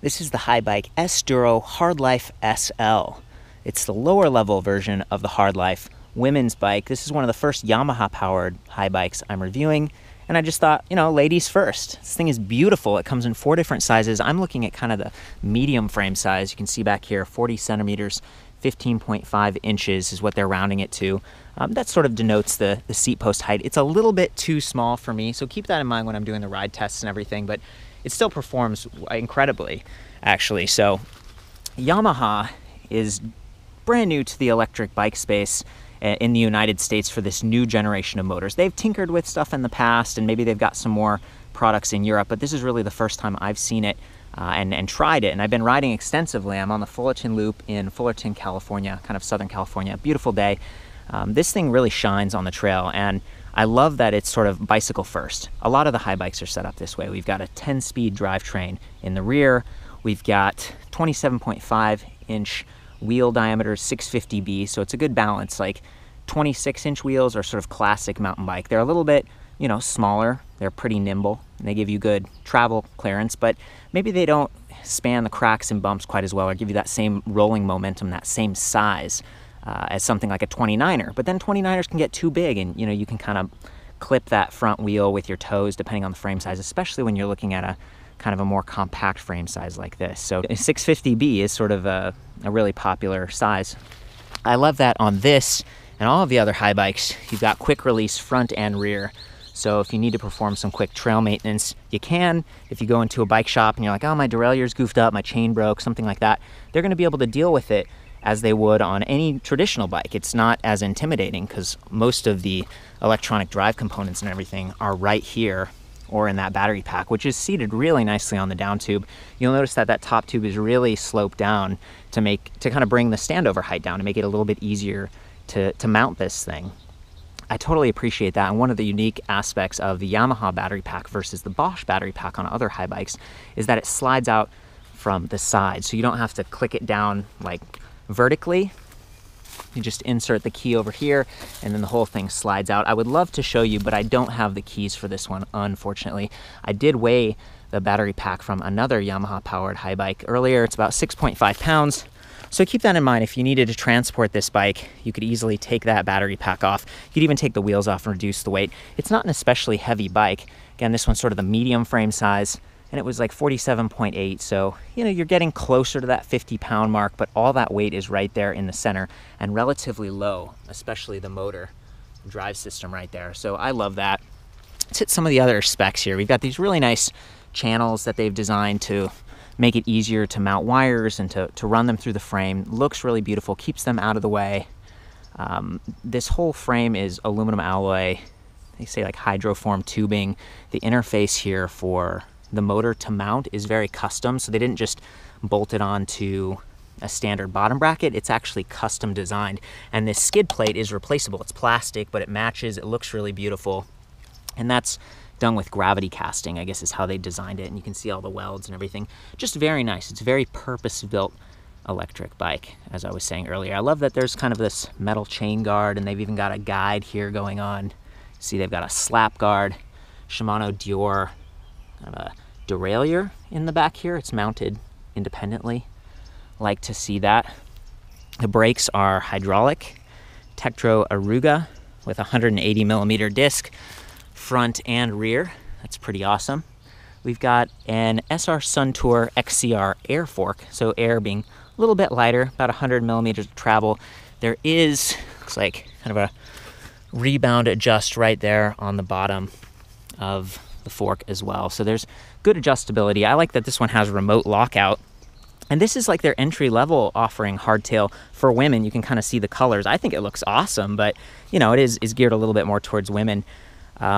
This is the Haibike S-Duro Hardlife SL. It's the lower level version of the Hardlife women's bike. This is one of the first Yamaha powered Haibikes I'm reviewing. And I just thought, you know, ladies first. This thing is beautiful. It comes in 4 different sizes. I'm looking at kind of the medium frame size. You can see back here, 40 centimeters, 15.5 inches is what they're rounding it to. That sort of denotes the seat post height. It's a little bit too small for me, so keep that in mind when I'm doing the ride tests and everything, but it still performs incredibly, actually. So Yamaha is brand new to the electric bike space in the United States for this new generation of motors. They've tinkered with stuff in the past, and maybe they've got some more products in Europe, but this is really the first time I've seen it and tried it. And I've been riding extensively. I'm on the Fullerton Loop in Fullerton, California, kind of Southern California. Beautiful day. This thing really shines on the trail, and I love that it's sort of bicycle first. A lot of the Haibikes are set up this way. We've got a 10-speed drivetrain in the rear. We've got 27.5-inch wheel diameter, 650B, so it's a good balance. Like 26-inch wheels are sort of classic mountain bike. They're a little bit, you know, smaller. They're pretty nimble, and they give you good travel clearance, but maybe they don't span the cracks and bumps quite as well or give you that same rolling momentum, that same size as something like a 29er. But then 29ers can get too big, and you know, you can kind of clip that front wheel with your toes depending on the frame size, especially when you're looking at a kind of a more compact frame size like this. So a 650B is sort of a really popular size. I love that on this and all of the other Haibikes, you've got quick release front and rear. So if you need to perform some quick trail maintenance, you can. If you go into a bike shop and you're like, oh, my derailleur's goofed up, my chain broke, something like that, they're gonna be able to deal with it as they would on any traditional bike. It's not as intimidating because most of the electronic drive components and everything are right here or in that battery pack, which is seated really nicely on the down tube. You'll notice that that top tube is really sloped down to kind of bring the standover height down to make it a little bit easier to mount this thing. I totally appreciate that. And one of the unique aspects of the Yamaha battery pack versus the Bosch battery pack on other Haibikes is that it slides out from the side. So you don't have to click it down like vertically. You just insert the key over here and then the whole thing slides out. I would love to show you, but I don't have the keys for this one, unfortunately. I did weigh the battery pack from another Yamaha powered Haibike earlier. It's about 6.5 pounds. So keep that in mind. If you needed to transport this bike, you could easily take that battery pack off. You could even take the wheels off and reduce the weight. It's not an especially heavy bike. Again, this one's sort of the medium frame size, and it was like 47.8. So, you know, you're getting closer to that 50-pound mark, but all that weight is right there in the center and relatively low, especially the motor drive system right there. So I love that. Let's hit some of the other specs here. We've got these really nice channels that they've designed to make it easier to mount wires and to run them through the frame. Looks really beautiful, keeps them out of the way. This whole frame is aluminum alloy. They say like hydroform tubing. The interface here for the motor to mount is very custom, so they didn't just bolt it onto a standard bottom bracket. It's actually custom designed, and this skid plate is replaceable. It's plastic, but it matches. It looks really beautiful, and that's done with gravity casting, I guess is how they designed it, and you can see all the welds and everything. Just very nice. It's a very purpose-built electric bike, as I was saying earlier. I love that there's kind of this metal chain guard, and they've even got a guide here going on. See, they've got a slap guard, Shimano Dior, kind of a derailleur in the back here. It's mounted independently. Like to see that. The brakes are hydraulic, Tektro Aruga with a 180 millimeter disc, front and rear. That's pretty awesome. We've got an SR Suntour XCR air fork, so air being a little bit lighter, about 100 millimeters of travel. There is, looks like, kind of a rebound adjust right there on the bottom of the fork as well. So there's good adjustability. I like that this one has remote lockout. And this is like their entry-level offering hardtail for women. You can kind of see the colors. I think it looks awesome, but you know, it is geared a little bit more towards women.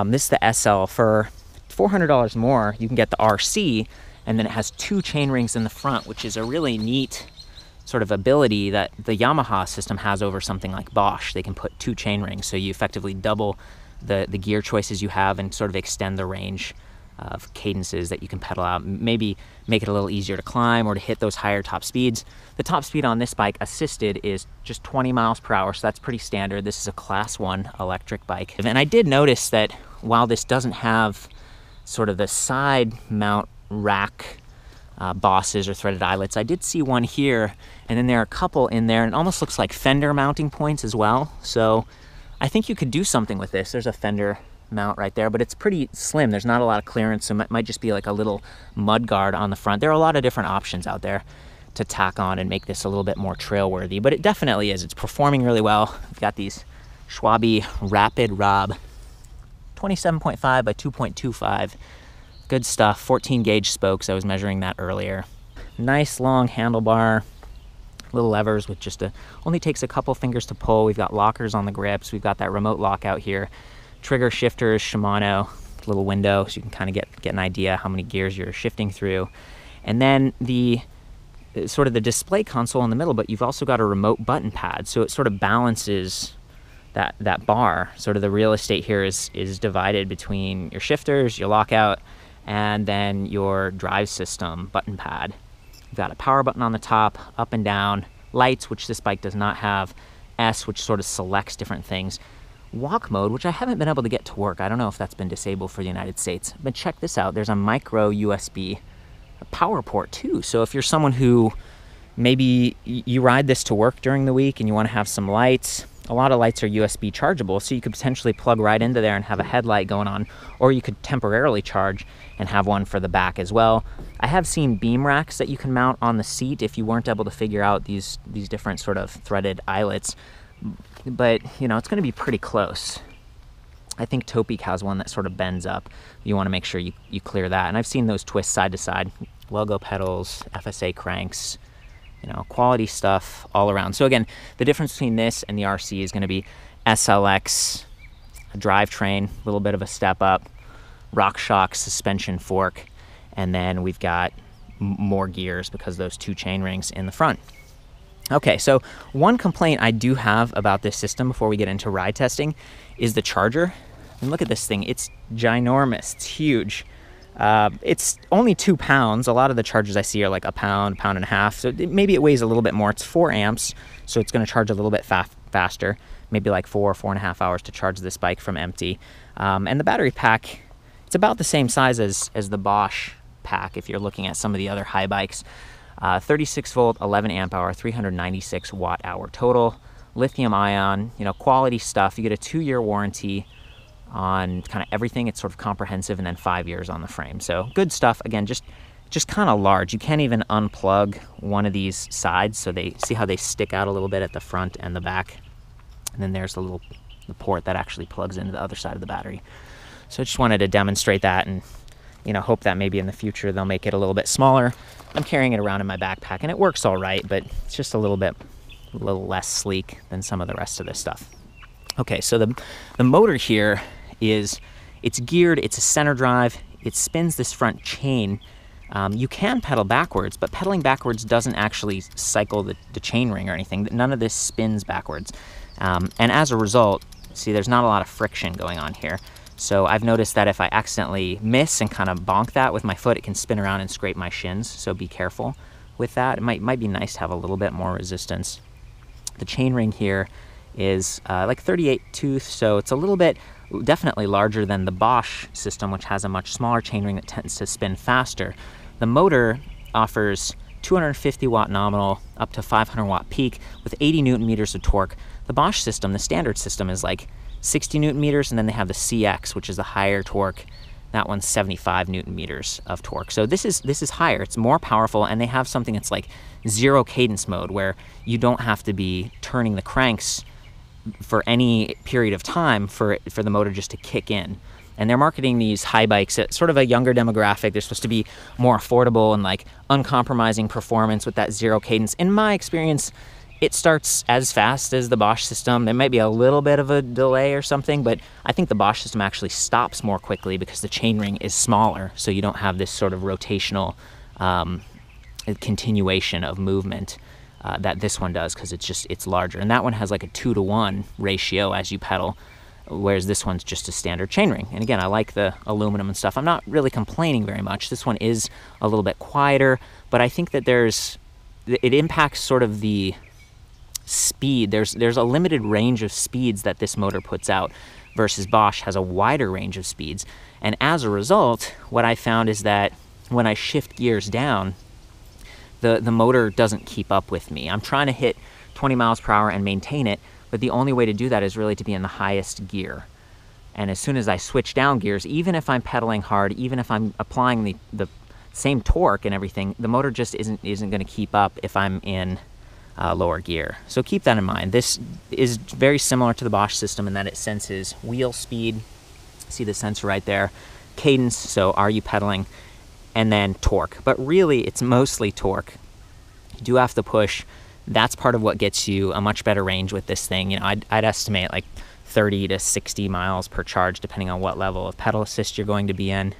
This is the SL. For $400 more, you can get the RC, and then it has 2 chain rings in the front, which is a really neat sort of ability that the Yamaha system has over something like Bosch. They can put 2 chain rings, so you effectively double the gear choices you have and sort of extend the range of cadences that you can pedal out, maybe make it a little easier to climb or to hit those higher top speeds. The top speed on this bike assisted is just 20 miles per hour, so that's pretty standard. This is a class 1 electric bike. And I did notice that while this doesn't have sort of the side mount rack bosses or threaded eyelets. I did see one here, and then there are a couple in there, and it almost looks like fender mounting points as well. So I think you could do something with this. There's a fender mount right there, but it's pretty slim. There's not a lot of clearance, so it might just be like a little mud guard on the front. There are a lot of different options out there to tack on and make this a little bit more trail worthy, but it definitely is. It's performing really well. We've got these Schwalbe Rapid Rob 27.5 by 2.25. Good stuff. 14 gauge spokes. I was measuring that earlier. Nice long handlebar, little levers with just only takes a couple fingers to pull. We've got lockers on the grips. We've got that remote lock out here. Trigger shifters, Shimano, little window so you can kind of get an idea how many gears you're shifting through. And then the sort of the display console in the middle, but you've also got a remote button pad, so it sort of balances that bar. Sort of the real estate here is divided between your shifters, your lockout, and then your drive system button pad. You've got a power button on the top, up and down, lights, which this bike does not have, S, which sort of selects different things, walk mode, which I haven't been able to get to work. I don't know if that's been disabled for the United States, but check this out. There's a micro USB power port too. So if you're someone who maybe you ride this to work during the week and you want to have some lights, a lot of lights are USB chargeable, so you could potentially plug right into there and have a headlight going on, or you could temporarily charge and have one for the back as well. I have seen beam racks that you can mount on the seat if you weren't able to figure out these different sort of threaded eyelets, but you know, it's going to be pretty close. I think Topeak has one that sort of bends up. You want to make sure you clear that. And I've seen those twist side to side. Logo pedals, FSA cranks, you know, quality stuff all around. So again, the difference between this and the RC is going to be SLX, a drivetrain, a little bit of a step up, RockShox suspension fork, and then we've got more gears because those two chain rings in the front. Okay, so one complaint I do have about this system before we get into ride testing is the charger. And look at this thing, it's ginormous, it's huge. It's only 2 pounds. A lot of the chargers I see are like a pound, pound and a half. So maybe it weighs a little bit more. It's 4 amps, so it's going to charge a little bit faster. Maybe like 4.5 hours to charge this bike from empty. And the battery pack, it's about the same size as the Bosch pack if you're looking at some of the other high bikes. 36 volt, 11 amp hour, 396 watt hour total. Lithium ion, you know, quality stuff. You get a 2-year warranty on kind of everything. It's sort of comprehensive, and then 5 years on the frame. So good stuff. Again, just kind of large. You can't even unplug one of these sides, so they see how they stick out a little bit at the front and the back. And then there's the port that actually plugs into the other side of the battery. So I just wanted to demonstrate that, and you know, hope that maybe in the future they'll make it a little bit smaller. I'm carrying it around in my backpack, and it works all right, but it's just a little less sleek than some of the rest of this stuff. Okay, so the motor here it's geared, it's a center drive, it spins this front chain. You can pedal backwards, but pedaling backwards doesn't actually cycle the chain ring or anything. None of this spins backwards. And as a result, see, there's not a lot of friction going on here. So I've noticed that if I accidentally miss and kind of bonk that with my foot, it can spin around and scrape my shins. So be careful with that. It might be nice to have a little bit more resistance. The chain ring here is like 38 tooth, so it's a little bit definitely larger than the Bosch system, which has a much smaller chainring that tends to spin faster. The motor offers 250 watt nominal up to 500 watt peak with 80 newton meters of torque. The Bosch system, the standard system, is like 60 newton meters, and then they have the CX, which is a higher torque. That one's 75 newton meters of torque. So this is higher, it's more powerful, and they have something that's like zero cadence mode, where you don't have to be turning the cranks for any period of time for the motor just to kick in. And they're marketing these high bikes at sort of a younger demographic. They're supposed to be more affordable and like uncompromising performance with that zero cadence. In my experience, it starts as fast as the Bosch system. There might be a little bit of a delay or something, but I think the Bosch system actually stops more quickly because the chainring is smaller, so you don't have this sort of rotational continuation of movement that this one does, because it's larger. And that one has like a 2-to-1 ratio as you pedal, whereas this one's just a standard chainring. And again, I like the aluminum and stuff. I'm not really complaining very much. This one is a little bit quieter, but I think that it impacts sort of the speed. There's a limited range of speeds that this motor puts out, versus Bosch has a wider range of speeds. And as a result, what I found is that when I shift gears down, the motor doesn't keep up with me. I'm trying to hit 20 miles per hour and maintain it, but the only way to do that is really to be in the highest gear. And as soon as I switch down gears, even if I'm pedaling hard, even if I'm applying the same torque and everything, the motor just isn't going to keep up if I'm in lower gear. So keep that in mind. This is very similar to the Bosch system in that it senses wheel speed. See the sensor right there. Cadence, so are you pedaling? And then torque. But really, it's mostly torque. You do have to push. That's part of what gets you a much better range with this thing. You know, I'd estimate like 30 to 60 miles per charge, depending on what level of pedal assist you're going to be in.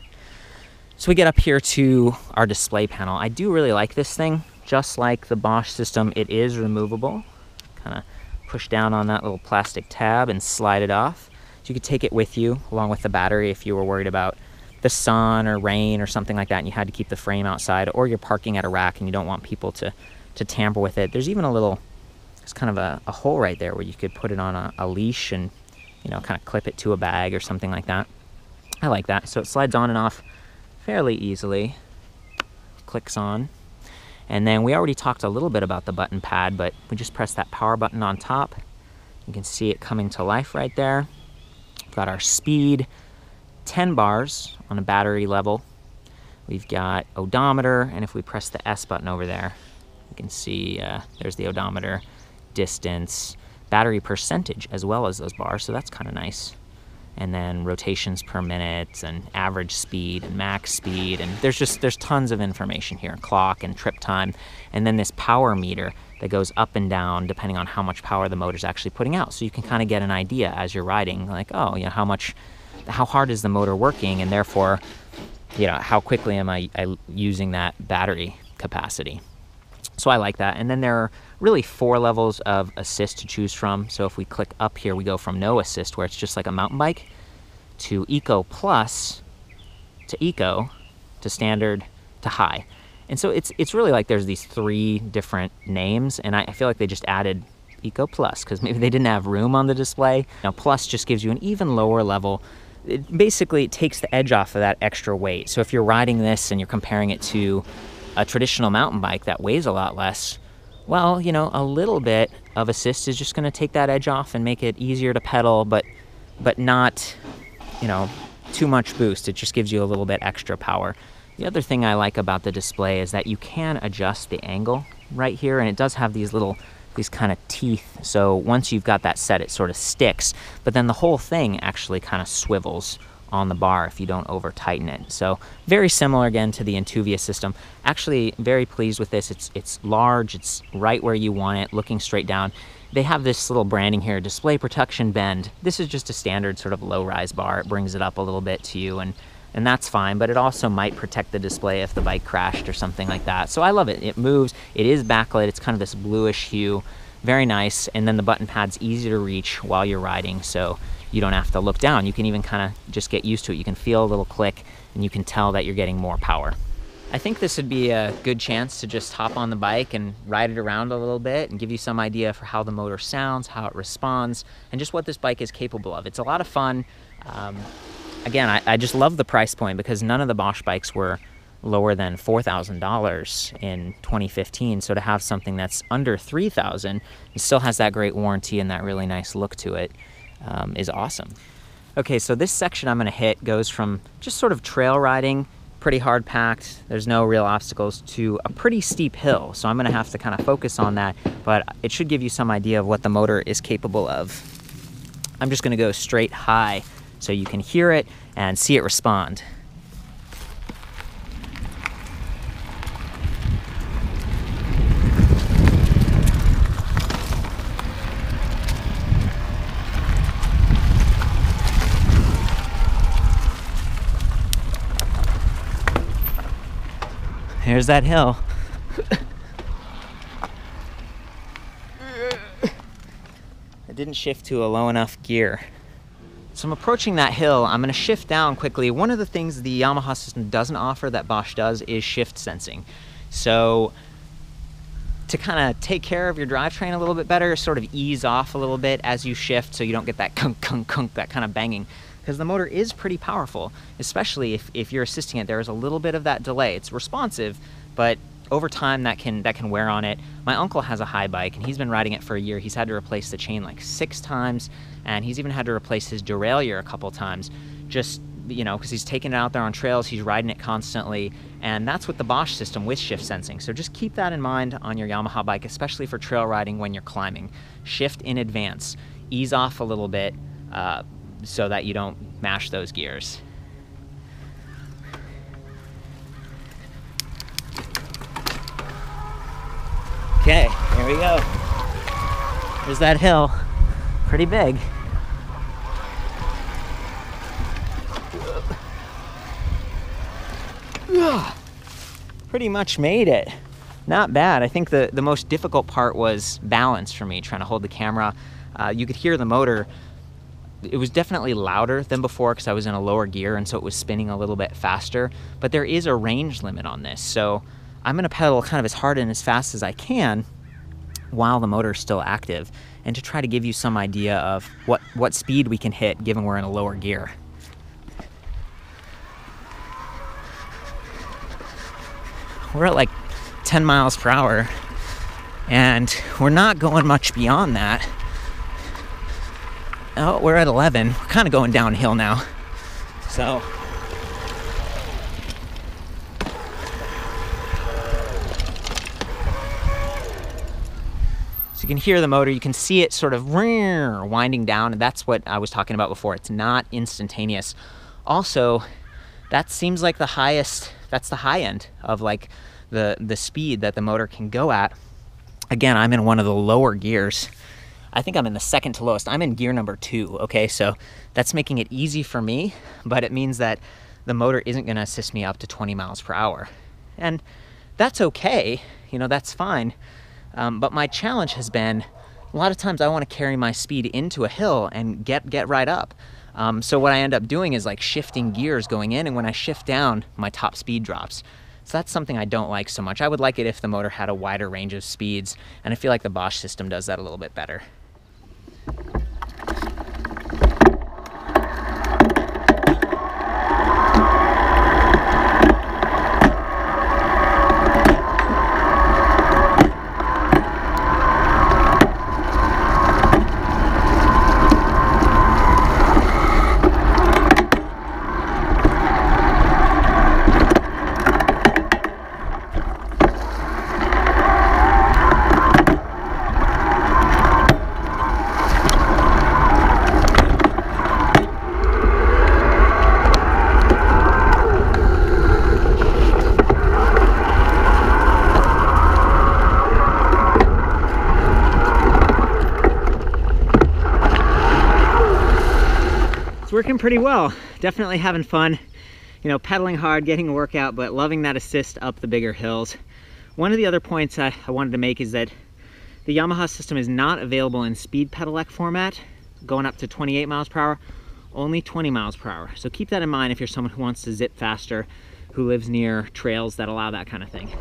So we get up here to our display panel. I do really like this thing. Just like the Bosch system, it is removable. Kind of push down on that little plastic tab and slide it off. So you could take it with you along with the battery if you were worried about the sun or rain or something like that and you had to keep the frame outside, or you're parking at a rack and you don't want people to tamper with it. There's even there's kind of a hole right there where you could put it on a leash and, you know, kind of clip it to a bag or something like that. I like that. So it slides on and off fairly easily. Clicks on. And then we already talked a little bit about the button pad, but we just press that power button on top. You can see it coming to life right there. We've got our speed, 10 bars on a battery level. We've got odometer, and if we press the S button over there, you can see there's the odometer, distance, battery percentage as well as those bars, so that's kind of nice. And then rotations per minute and average speed and max speed, and there's tons of information here, clock and trip time, and then this power meter that goes up and down depending on how much power the motor's actually putting out. So you can kind of get an idea as you're riding, like, oh, you know, how hard is the motor working, and therefore, you know, how quickly am I using that battery capacity. So I like that. And then there are really 4 levels of assist to choose from. So if we click up here, we go from no assist, where it's just like a mountain bike, to Eco Plus, to Eco, to Standard, to High. And so it's really like there's these 3 different names, and I feel like they just added Eco Plus because maybe they didn't have room on the display. Now Plus just gives you an even lower level. It takes the edge off of that extra weight. So if you're riding this and you're comparing it to a traditional mountain bike that weighs a lot less, well, you know, a little bit of assist is just going to take that edge off and make it easier to pedal, but not, you know, too much boost. It just gives you a little bit extra power. The other thing I like about the display is that you can adjust the angle right here, and it does have these kind of teeth. So once you've got that set, it sort of sticks, but then the whole thing actually kind of swivels on the bar if you don't over tighten it. So very similar again to the Intuvia system. Actually very pleased with this. It's large, it's right where you want it, looking straight down. They have this little branding here, display protection bend. This is just a standard sort of low rise bar. It brings it up a little bit to you, and that's fine, but it also might protect the display if the bike crashed or something like that. So I love it. It moves, it is backlit, it's kind of this bluish hue, very nice, and then the button pad's easy to reach while you're riding, so you don't have to look down. You can even kind of just get used to it. You can feel a little click, and you can tell that you're getting more power. I think this would be a good chance to just hop on the bike and ride it around a little bit and give you some idea for how the motor sounds, how it responds, and just what this bike is capable of. It's a lot of fun. Again, I just love the price point because none of the Bosch bikes were lower than $4,000 in 2015. So to have something that's under $3,000, it still has that great warranty and that really nice look to it, is awesome. Okay, so this section I'm gonna hit goes from just sort of trail riding, pretty hard packed, there's no real obstacles, to a pretty steep hill. So I'm gonna have to kind of focus on that, but it should give you some idea of what the motor is capable of. I'm just gonna go straight high so you can hear it and see it respond. Here's that hill. I didn't shift to a low enough gear. So I'm approaching that hill. I'm gonna shift down quickly. One of the things the Yamaha system doesn't offer that Bosch does is shift sensing. So to kind of take care of your drivetrain a little bit better, sort of ease off a little bit as you shift so you don't get that kunk, kunk, kunk, that kind of banging. Because the motor is pretty powerful, especially if you're assisting it. There is a little bit of that delay. It's responsive, but over time that can wear on it. My uncle has a high bike and he's been riding it for a year. He's had to replace the chain like 6 times, and he's even had to replace his derailleur a couple times, just, you know, because he's taking it out there on trails, he's riding it constantly, and that's with the Bosch system with shift sensing. So just keep that in mind on your Yamaha bike, especially for trail riding when you're climbing. Shift in advance, ease off a little bit so that you don't mash those gears. Okay, here we go. There's that hill, pretty big. Pretty much made it. Not bad. I think the most difficult part was balance for me, trying to hold the camera. You could hear the motor. It was definitely louder than before because I was in a lower gear, and so it was spinning a little bit faster. But there is a range limit on this, so I'm gonna pedal kind of as hard and as fast as I can while the motor is still active, and to try to give you some idea of what speed we can hit given we're in a lower gear. We're at like 10 miles per hour, and we're not going much beyond that. Oh, we're at 11. We're kind of going downhill now. So you can hear the motor, you can see it sort of winding down, and that's what I was talking about before. It's not instantaneous. Also, that seems like the highest, that's the high end of like the speed that the motor can go at. Again, I'm in one of the lower gears. I think I'm in the second to lowest. I'm in gear number 2, okay? So that's making it easy for me, but it means that the motor isn't gonna assist me up to 20 miles per hour. And that's okay, you know, that's fine. But my challenge has been, a lot of times I wanna carry my speed into a hill and get right up. So what I end up doing is like shifting gears going in, and when I shift down, my top speed drops. So that's something I don't like so much. I would like it if the motor had a wider range of speeds, and I feel like the Bosch system does that a little bit better. Working pretty well. Definitely having fun, you know, pedaling hard, getting a workout, but loving that assist up the bigger hills. One of the other points I wanted to make is that the Yamaha system is not available in speed pedelec format, going up to 28 miles per hour, only 20 miles per hour. So keep that in mind if you're someone who wants to zip faster, who lives near trails that allow that kind of thing.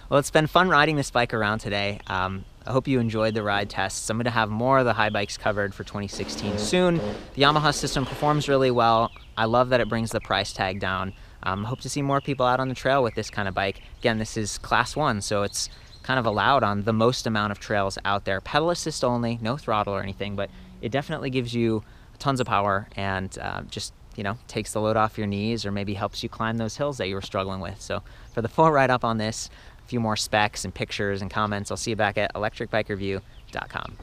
Well, it's been fun riding this bike around today. I hope you enjoyed the ride tests. I'm going to have more of the high bikes covered for 2016 soon. The Yamaha system performs really well. I love that it brings the price tag down. Hope to see more people out on the trail with this kind of bike. Again, this is class 1, so it's kind of allowed on the most amount of trails out there. Pedal assist only, no throttle or anything, but it definitely gives you tons of power and just, you know, takes the load off your knees, or maybe helps you climb those hills that you were struggling with. So for the full write-up on this, a few more specs and pictures and comments, I'll see you back at electricbikereview.com.